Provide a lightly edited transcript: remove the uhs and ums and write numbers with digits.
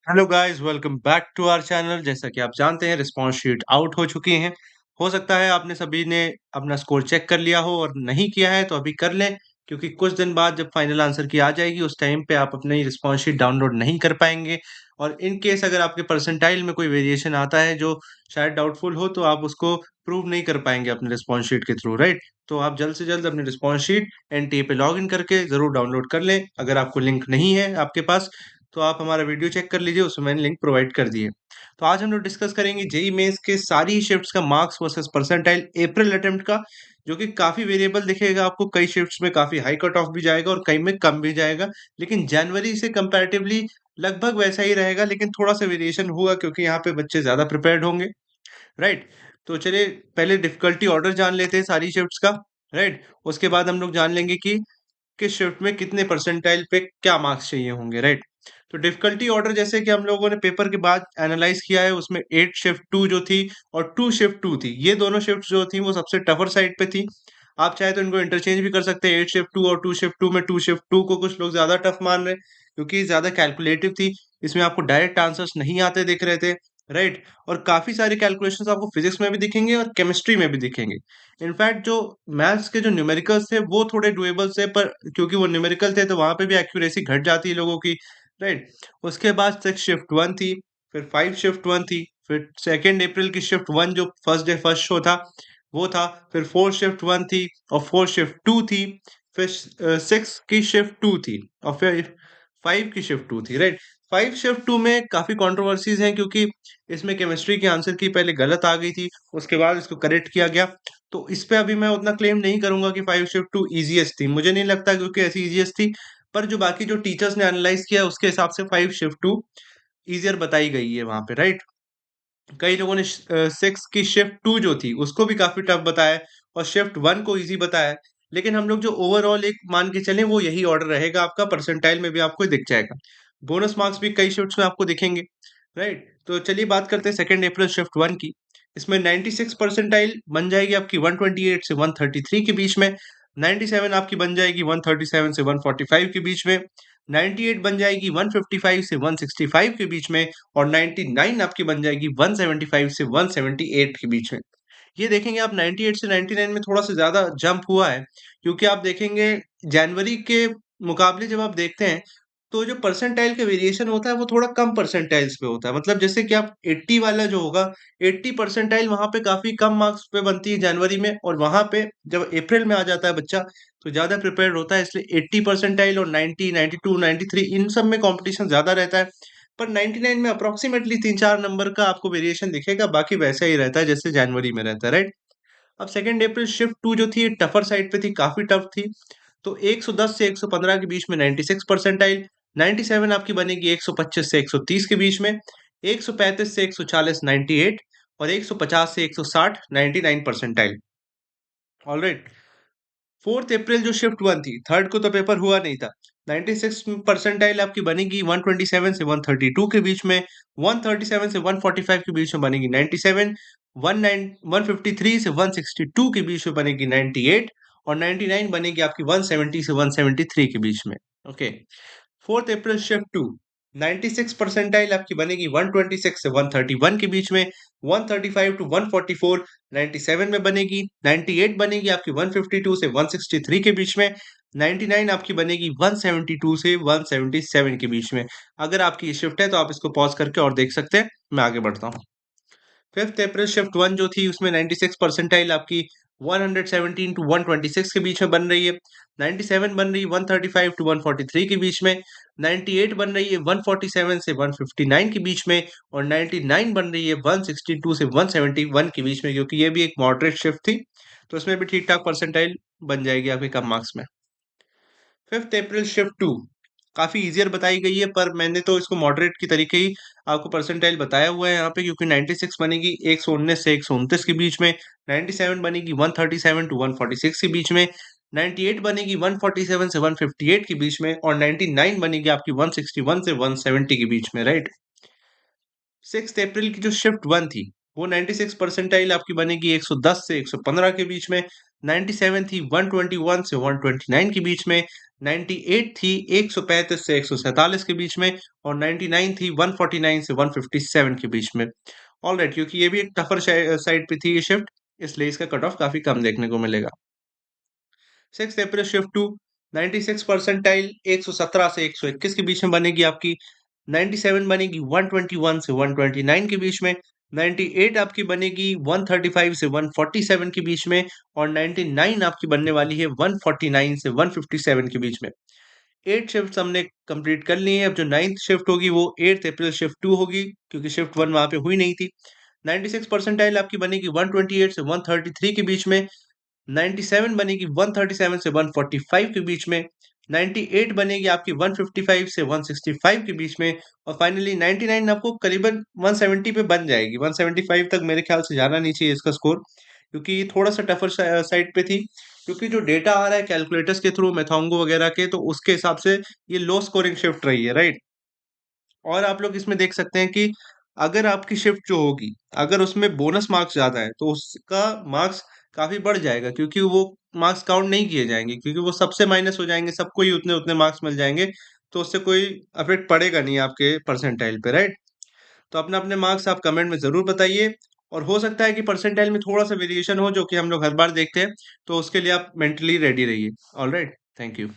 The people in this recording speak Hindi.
Hello guys, welcome back to our channel. जैसा कि आप जानते हैं, रिस्पांस शीट आउट हो चुकी हैं। हो सकता है आपने सभी ने अपना स्कोर चेक कर लिया हो, और नहीं किया है तो अभी कर लें, क्योंकि कुछ दिन बाद जब फाइनल आंसर की आ जाएगी उस टाइम पे आप अपनी रिस्पांस शीट डाउनलोड नहीं कर पाएंगे। और इन केस अगर आपके परसेंटाइल में कोई वेरिएशन आता है जो शायद डाउटफुल हो, तो आप उसको प्रूव नहीं कर पाएंगे अपने रिस्पांस शीट के थ्रू, राइट। तो आप जल्द से जल्द अपनी रिस्पांस शीट एनटीए पे लॉग इन करके जरूर डाउनलोड कर लें। अगर आपको लिंक नहीं है आपके पास, तो आप हमारा वीडियो चेक कर लीजिए, उसमें मैंने लिंक प्रोवाइड कर दिए। तो आज हम लोग डिस्कस करेंगे जेई मेंस के सारी शिफ्ट्स का मार्क्स वर्सेस परसेंटाइल अप्रैल अटेम्प्ट का, जो कि काफी वेरिएबल दिखेगा आपको। कई शिफ्ट्स में काफी हाई कट ऑफ भी जाएगा और कई में कम भी जाएगा, लेकिन जनवरी से कंपैरेटिवली लगभग वैसा ही रहेगा, लेकिन थोड़ा सा वेरिएशन होगा क्योंकि यहाँ पे बच्चे ज्यादा प्रिपेयर्ड होंगे, राइट। तो चलिए पहले डिफिकल्टी ऑर्डर जान लेते हैं सारी शिफ्ट्स का, राइट। उसके बाद हम लोग जान लेंगे कि किस शिफ्ट में कितने परसेंटाइल पे क्या मार्क्स चाहिए होंगे, राइट। तो डिफिकल्टी ऑर्डर जैसे कि हम लोगों ने पेपर के बाद एनालाइज किया है, उसमें 8 शिफ्ट 2 जो थी और 2 शिफ्ट 2 थी, ये दोनों शिफ्ट जो थी वो सबसे टफर साइड पे थी। आप चाहे तो इनको इंटरचेंज भी कर सकते हैं, 8 शिफ्ट 2 और 2 शिफ्ट 2 में 2 शिफ्ट 2 को कुछ लोग ज्यादा टफ मान रहे हैं, क्योंकि ज्यादा कैलकुलेटिव थी। इसमें आपको डायरेक्ट आंसर्स नहीं आते दिख रहे थे, राइट। और काफी सारे कैलकुलेशंस आपको फिजिक्स में भी दिखेंगे और केमिस्ट्री में भी दिखेंगे। इनफैक्ट जो मैथ्स के जो न्यूमेरिकल्स थे वो थोड़े डुएबल थे, पर क्योंकि वो न्यूमेरिकल थे तो वहां पे भी एक्यूरेसी घट जाती है लोगों की, राइट। उसके बाद 6 शिफ्ट 1 थी, फिर 5 शिफ्ट 1 थी, फिर 2 अप्रैल की शिफ्ट 1 जो फर्स्ट डे फर्स्ट शो था वो था, फिर 4 शिफ्ट 1 थी और 4 शिफ्ट 2 थी, फिर 6 की शिफ्ट 2 थी, और फिर 5 की शिफ्ट 2 थी, राइट। 5 शिफ्ट 2 में काफी कंट्रोवर्सीज हैं, क्योंकि इसमें केमिस्ट्री के आंसर की पहले गलत आ गई थी, उसके बाद इसको करेक्ट किया गया। तो इस पे अभी मैं उतना क्लेम नहीं करूंगा कि 5 शिफ्ट 2 इजीएस्ट थी, मुझे नहीं लगता क्योंकि ऐसी इजीएस्ट थी। पर जो बाकी जो टीचर्स ने एनालाइज किया उसके हिसाब से 5 शिफ्ट 2 इजियर बताई गई है वहां पे, राइट। कई लोगों ने 6 की शिफ्ट 2 जो थी उसको भी काफी टफ बताया है, और शिफ्ट 1 को इजी बताया है। लेकिन हम लोग जो ओवरऑल एक मान के चलें वो यही ऑर्डर रहेगा आपका, परसेंटाइल में भी आपको दिख जाएगा। बोनस मार्क्स भी कई शिफ्ट्स में आपको दिखेंगे, राइट। तो चलिए बात करते हैं 2 अप्रैल शिफ्ट 1 की। इसमें 96 परसेंटाइल बन जाएगी आपकी 128 से 133 के बीच में। 97 आपकी बन जाएगी 137 से 145 के बीच में। 98 बन जाएगी 155 से 165 के बीच में। और 99 आपकी बन जाएगी 175 से 178 के बीच में। ये देखेंगे आप 98 से 99 में थोड़ा सा ज्यादा जंप हुआ है, क्योंकि आप देखेंगे जनवरी के मुकाबले जब आप देखते हैं, तो जो परसेंटाइल का वेरिएशन होता है वो थोड़ा कम परसेंटाइल्स पे होता है। मतलब जैसे कि आप 80 वाला जो होगा, 80 परसेंटाइल वहां पे काफी कम मार्क्स पे बनती है जनवरी में, और वहां पे जब अप्रैल में आ जाता है बच्चा तो ज्यादा प्रिपेयर होता है, इसलिए 80 परसेंटाइल और 90, 92, 93 इन सब में कंपटीशन ज्यादा रहता है। पर 99 में अप्रोक्सीमेटली 3-4 नंबर का आपको वेरिएशन दिखेगा, बाकी वैसा ही रहता है जैसे जनवरी में रहता है, राइट। अब 2 अप्रैल शिफ्ट 2 जो थी टफर साइड पे थी, काफी टफ थी। तो 110 से 115 के बीच में 96 परसेंटाइल। 97 आपकी बनेगी 125 से 130 के बीच में। 135 से 140 98, और 150 से 160 99 परसेंटाइल। ऑलराइट। 4 अप्रैल जो शिफ्ट 1 थी, थर्ड को तो पेपर हुआ नहीं था। 96 परसेंटाइल आपकी बनेगी 127 से 132 के बीच में। 137 से 145 के बीच में बनेगी 97। 153 से 162 के बीच में बनेगी 98, और 99 बनेगी आपकी 170 से 173 के बीच में। ओके। 4 अप्रैल शिफ्ट 2, 96 परसेंटाइल आपकी बनेगी 126 से 131 के बीच में। 135 टू 144 97 में बनेगी। 98 बनेगी आपकी 152 से 163 के बीच में। 99 आपकी बनेगी 172 से 177 के बीच में। अगर आपकी ये शिफ्ट है तो आप इसको पॉज करके और देख सकते हैं, मैं आगे बढ़ता हूँ। 5 अप्रैल शिफ्ट 1 जो थी उसमें 96 परसेंटाइल आपकी 117 टू 126 के बीच में बन रही है। 97 बन रही है 135 टू 143 के बीच में। 98 बन रही है 147 से 159 के बीच में। और 99 बन रही है 162 से 171 के बीच में, क्योंकि ये भी एक मॉडरेट शिफ्ट थी, तो इसमें भी ठीक ठाक परसेंटाइल बन जाएगी आपके कम मार्क्स में। 5 अप्रैल शिफ्ट 2 काफी इजियर बताई गई है, पर मैंने तो इसको मॉडरेट की तरीके ही आपको परसेंटाइल बताया हुआ है यहाँ पे, क्योंकि 96 बनेगी 119 से 129 के बीच में। 97 बनेगी 137 टू 146 के बीच में। 98 बनेगी 147 से 158 के बीच में। और 99 बनेगी आपकी 161 से 170 के बीच में, राइट। 6 अप्रैल की जो शिफ्ट 1 थी वो 96 परसेंटाइल आपकी बनेगी 110 से 115 के बीच में। 97 थी 121 से 129 के बीच में, 98 थी 135 से 147 के बीच में, और 99 थी 149 से 157 के बीच में। ऑलराइट, क्योंकि ये भी एक टफर साइड पे थी ये शिफ्ट, इसलिए इसका कट ऑफ काफी कम देखने को मिलेगा। 6 अप्रैल शिफ्ट टू 96 परसेंटाइल 117 से 121 के बीच में बनेगी आपकी। 97 बनेगी 121 से 129 के बीच में। 98 आपकी बनेगी 135 से 147 के बीच में, और 99 आपकी बनने वाली है 149 से 157 के बीच में। 8 शिफ्ट्स हमने कंप्लीट कर ली हैं। अब जो 9th शिफ्ट होगी वो 8 अप्रैल शिफ्ट 2 होगी, क्योंकि शिफ्ट 1 वहाँ पे हुई नहीं थी। 96 परसेंटाइल आपकी बनेगी 128 से 133 के बीच में। 97 बनेगी 137 से 145 के बीच में। 98 बनेगी आपकी 155 से 165 के बीच में, और फाइनली 99 आपको करीबन 170 पे बन जाएगी। 175 तक मेरे ख्याल से जाना नहीं चाहिए इसका स्कोर, क्योंकि ये थोड़ा सा टफर साइड पे थी, क्योंकि जो डेटा आ रहा है कैलकुलेटर्स के थ्रू मेथोंगो वगैरह के, तो उसके हिसाब से ये लो स्कोरिंग शिफ्ट रही है, राइट। और आप लोग इसमें देख सकते हैं कि अगर आपकी शिफ्ट जो होगी, अगर उसमें बोनस मार्क्स ज़्यादा है, तो उसका मार्क्स काफ़ी बढ़ जाएगा, क्योंकि वो मार्क्स काउंट नहीं किए जाएँगे, क्योंकि वो सबसे माइनस हो जाएँगे, सबको ही उतने-उतने मार्क्स मिल जाएँगे, तो उससे कोई इफ़ेक्ट पड़ेगा नहीं आपके परसेंटाइल पे, राइट? तो अपने-अपने मार्क्स आप कमेंट में ज़रूर बताइए, और हो सकता है कि परसेंटाइल में थोड़ा-सा वेरिएशन हो, जो कि हम लोग हर बार देखते हैं, तो उसके लिए आप मेंटली रेडी रहिए। Alright, thank you.